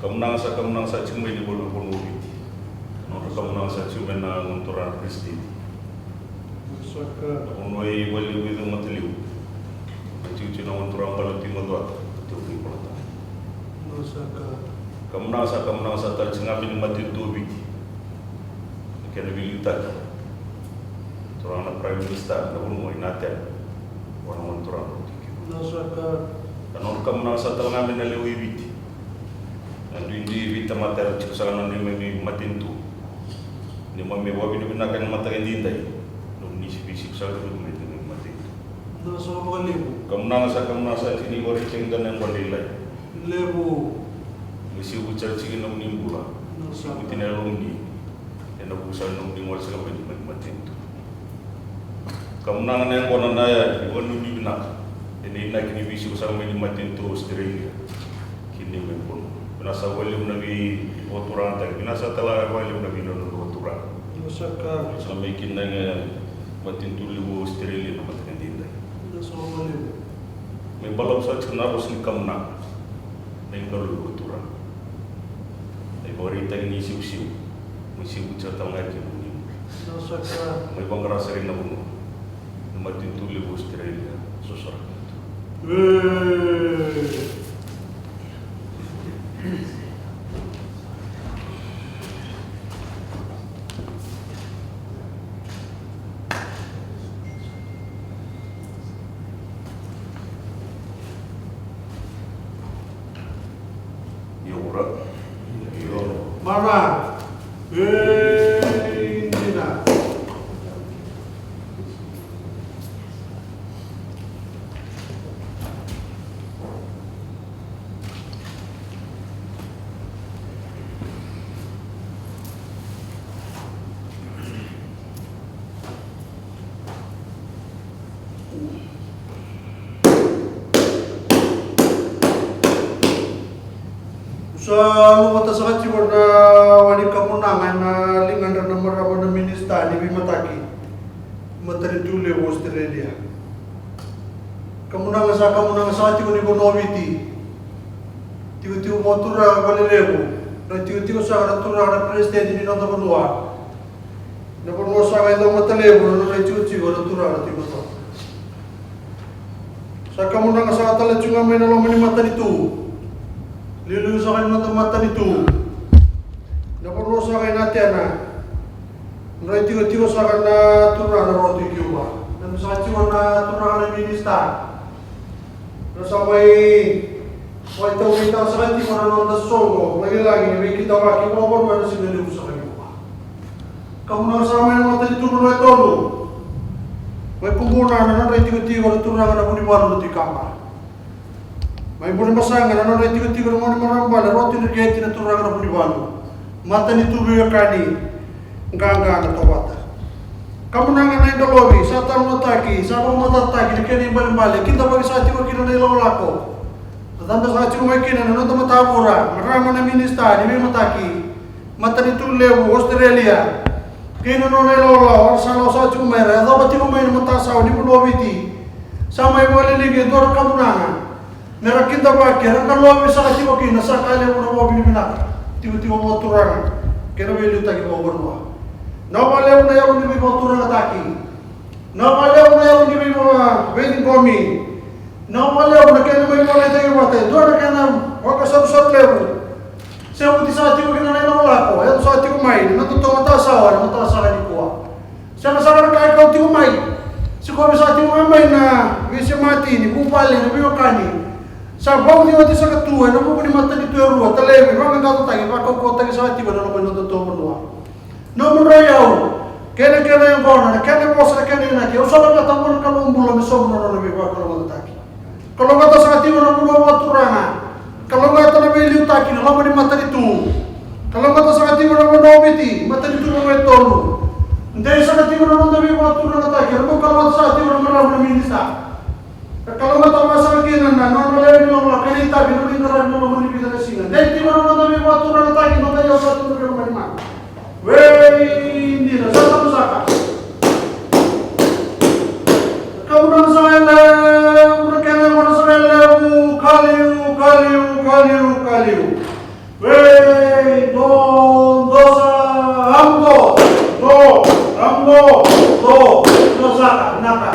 Kamunang sa cumay ni Bolo Ponubit. Kamunang sa cumay na ngunturan Kristi. Unoy wali widong mataliw. Cucu na ngunturan baluti madwat. Tuloy pala. Kamunang sa talsingabi ni Matin Tubig. Kaya nabilitag. Turang na Prime Minister na unoy natin. Warang ngunturan. Kanon kamunang sa talangamin na liwibit. Hindi vita materi cikusalan ni mami matintu ni mami wabi ni binakan mata kendinday no ni sibisik sa du ni matintu no so mo lebu kamna sa sini wari cenggan yang balilai lebu misi ucar cingin nom nimbula no so itinelong ni ena busan nom ni wal sa mami matintu kamna yang konan daya ni wonu ni binak ini nak ni bisi usang mami matintu string kini mempun binasa walim nabi oturan tak binasa telah walim nabi non oturan masaka sampai kini matin tulibu sterili nama terkendali binasa walim membalam saja narus ni kamna mengkalu oturan Borita ini siu-siu mesti ucap tangan je bunyi masaka memang rasa rina bunyi matin tulibu sterili susah Mama, Indina. Sa lumata sa kati warna wali kamunangan na lingan na marama na minista ni Bimataki matari tule wo Australia kamunangan sa kati ko ni Bonowiti tiyo motura walelebu na tiyo sa natura na presidente ni Nanda Banua na Banua sa kaya matalebu na tiyo natura na tiyo sa kamunangan sa katala tiyo nga may nalaman ni mata nito lilu sa akin mata nito. Napuno sa akin natin na nrai tigo sa akin na turang na roti Cuba. Nang sa akin na turang na minista. Nasa may tawin ka sa akin tigo na nonda sogo. Lagi-lagi may kita waki mo ko na sinaliw sa akin Cuba. Kamu na sa amin na mata nito na tolo. May kumbuna na nrai tigo na turang na bunibaro na tikama. May boleh masangan, anak orang tiga orang mana marambal, roti ni gaya tina turang na bunibalu. Mata ni tubi kani, enggak na tawata. Kamu nangan na indolobi, sa tamu mataki, sa tamu mataki, ni kini balik. Kita bagi sa tiga kilo na ilaw lako. Tanda sa tiga may kina, nanoto matapura, marama na minista, ni may mataki. Mata ni tulewu, Australia. Kino na ilaw law, sa tiga may, adaw tiga may matasaw, ni bulobiti. Sa may waliligi, dor kamu nangan. Mereka kita pakai, orang kalau bisa kasih bagi nasa kali orang mau bini benar, tiba-tiba mau turun, kena beli lagi mau berdua. Não valeu na eu nem voltura ataki. Não valeu na eu nem vem comi. Não valeu na quem nem vai ter mate. Dua na quem não, o que só levo. Se eu te sabe que não é não lá, pô. Eu só te mai, não tô tomando essa hora, não tô essa de boa. Se eu não sabe que eu te mai. Se começar a te mai na, vê se mati, ni kupale, ni biokani. Sa bang dia ti sa katua, na mo ni mata ni tu rua, talebi, bang ka ta ba ko ta sa ti ba no ba no to mo. No mo royau. Kena yung gona, kena mo sa kena na ki. Usa ba ta mo ka mo mbulo mi so mo no bi ba ko mo ta ki. Kalau ngata sa ti mo no mo turana. Kalau ngata na bi liu ta ki no mo ni mata ni tu. Kalau ngata sa ti mo no mo biti, mata ni tu mo tolu. Ndai sa ti mo no bi ba turana ta ki, mo kalau sa ti mo no minista. Kalau nggak tahu masalah gini, non lagi ngomong kali tapi nanti kerana ngomong di bidang singa. Dan tiba tiba nanti waktu orang tadi nanti jauh satu dari rumah mana. Wei, ini lah satu saka. Kau nak saya, mereka nak saya kaliu. Wei, dosa ambo, dosa naka.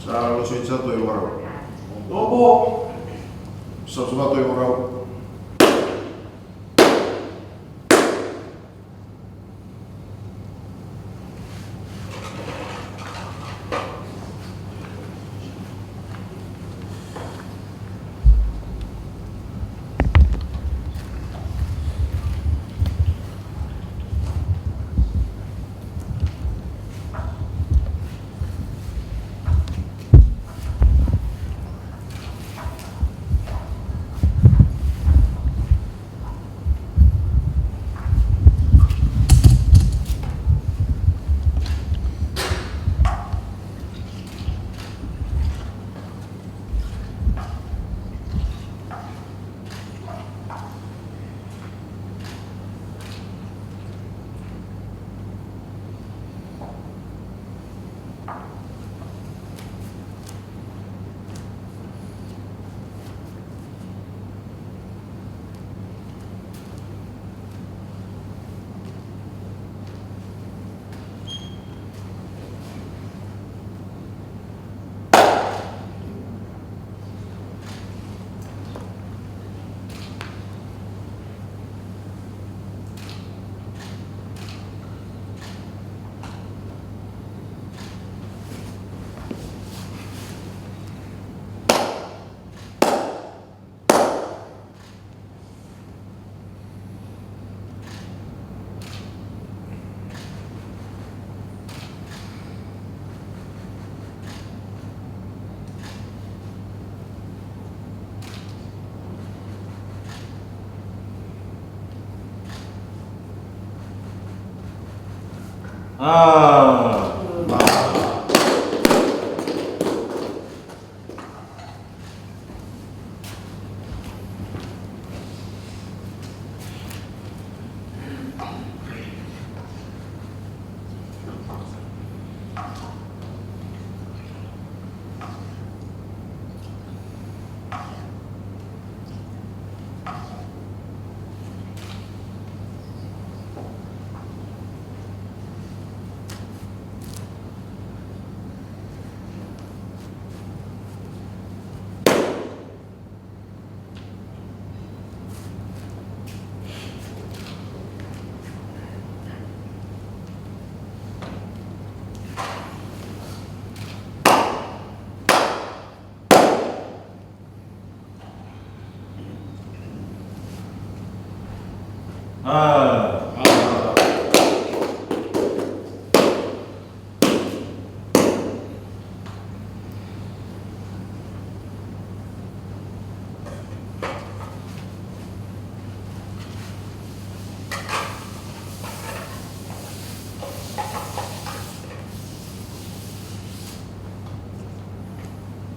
Sa lo soy chato y guarro. Dopo. Sa subato y guarro.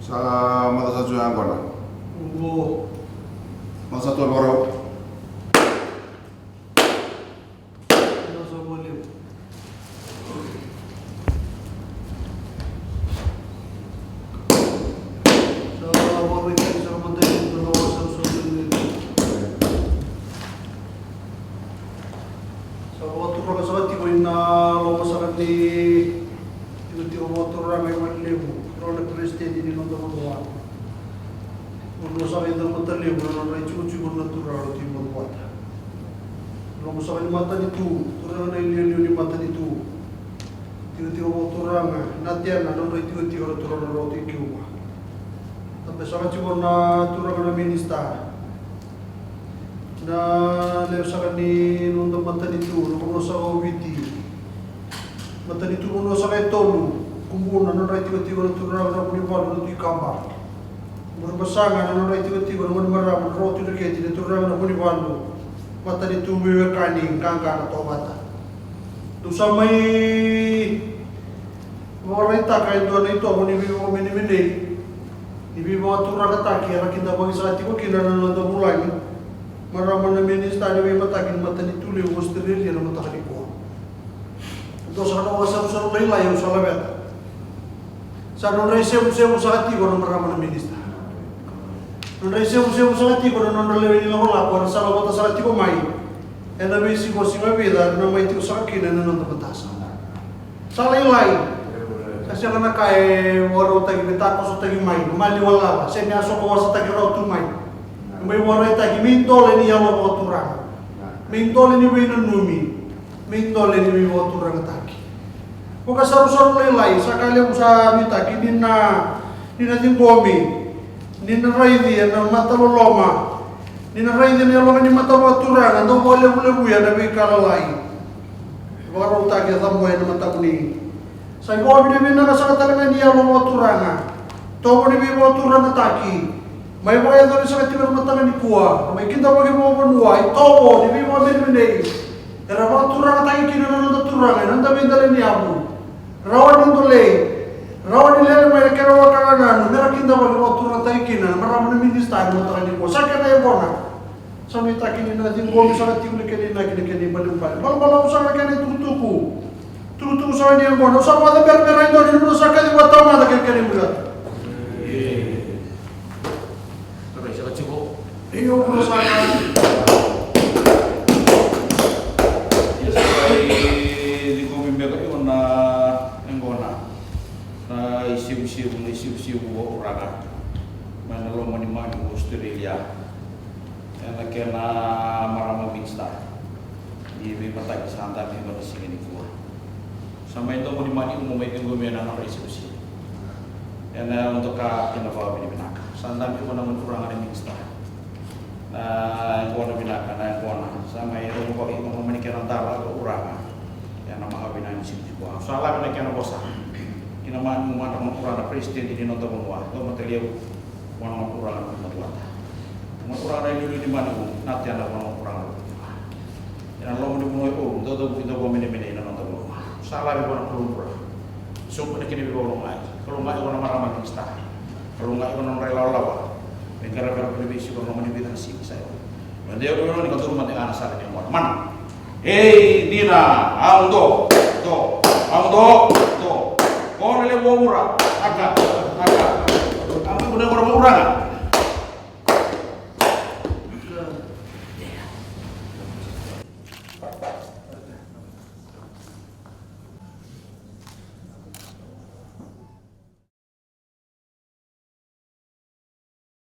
Sa mata satu yang kona. Mata satu yang baru. teman-teman. Kalau sakit dalam terlihat, kalau rai cuci natural di membuat. Kalau sakit mata itu, turun dari mata itu. Tiga-tiga waktu orang, nanti anak rai tiga-tiga turun roti kiuma. Tapi sakit cuma turun dari minista. Na lewat ni nunda mata itu, kalau sakit witi. Mata itu kalau sakit tolu, kumpul rai tiga-tiga turun roti baru roti kamar. Berpasangan rai tiga-tiga dengan merah roti dekat di turun roti baru. Mata itu mewekani kangkang atau mata. Tu samai orang itu kain tuan itu aku ni bimu mini. Ibi bawa turun kata kira kita bagi saat itu kira nanda mulai. Marah mana minista ni mata kin mata itu lewu musteri dia nama tak dibuat. Itu sangat awasal lain lah yang salah bet. Sangat resep saat itu orang marah mana minista. Nandai sewu sangat tiba dan nandai lewi ni lawan lapor salah kota sangat tiba mai. Enda besi kosi mai beda nama itu sakit dan nanda betasan. Salah lain. Kasi kana kay waro tagi betako so tagi mai mali wala se ni aso ko sa tagi raw tu mai. May waro tagi mintol ni yawa ko turang. Mintol ni wi numi. Mintol ni wi wo turang tagi. Ko kasaru-saru lain sakali mo sa mita kinina tin bomi. Nina raidi na mata loloma. Nina raidi na loloma ni mata baturang ando boleh buya na bi kalalai. Baru tak ya tambo na mata kuni. Sai bo bi na sa talaga niya loloma turanga. Tomo ni bi baturang taki. May boy do sa tiber mata ni kuwa. May kinta bagi mo bonwa. Tomo ni bi mo bin. Era baturang taki kinana na turanga nanda bi dale ni abu. Rawan indole. Rawan nilai mereka kira wakaran, mereka kita bagi waktu rantai kina, mereka mana minista yang mau tanya saya kena yang bona, sampai tak kini nanti gua misalnya tiup kini balik. Balau usah kini tuku saya yang bona, usah ada ber itu di rumah sakit buat tahu ada kini buat. Terus saya cukup. Iyo rumah sakit. Ya sampai di kopi mereka itu yang bona. Isiu orang mana lo mani Australia ena kena marama minsta di mata kesanta di mana sini kuah sama itu mani umum itu gue menang apa isu ena untuk kena bawa ini binaka santa itu mana kurang ada minsta yang binaka yang sama itu kok itu mau menikah antara orang yang nama abinan sini kuah salah kena bosan inaman umatan orang presiden ini nonton semua, itu material orang orang membuat. Orang ada di mana pun, nanti ada orang. Yang lo mulai itu komen nonton semua. Salah di orang peluru. Sumpah kini orang lain. Kalau nggak orang marah minsta, kalau nggak orang rela lawa. Negara lebih sih kalau menibitkan sih saya. Dan dia dulu di kantor rumah dengan anak yang mana? Hey Dina, auto. Orang yang mau murah, agak. Kamu benar-benar murah.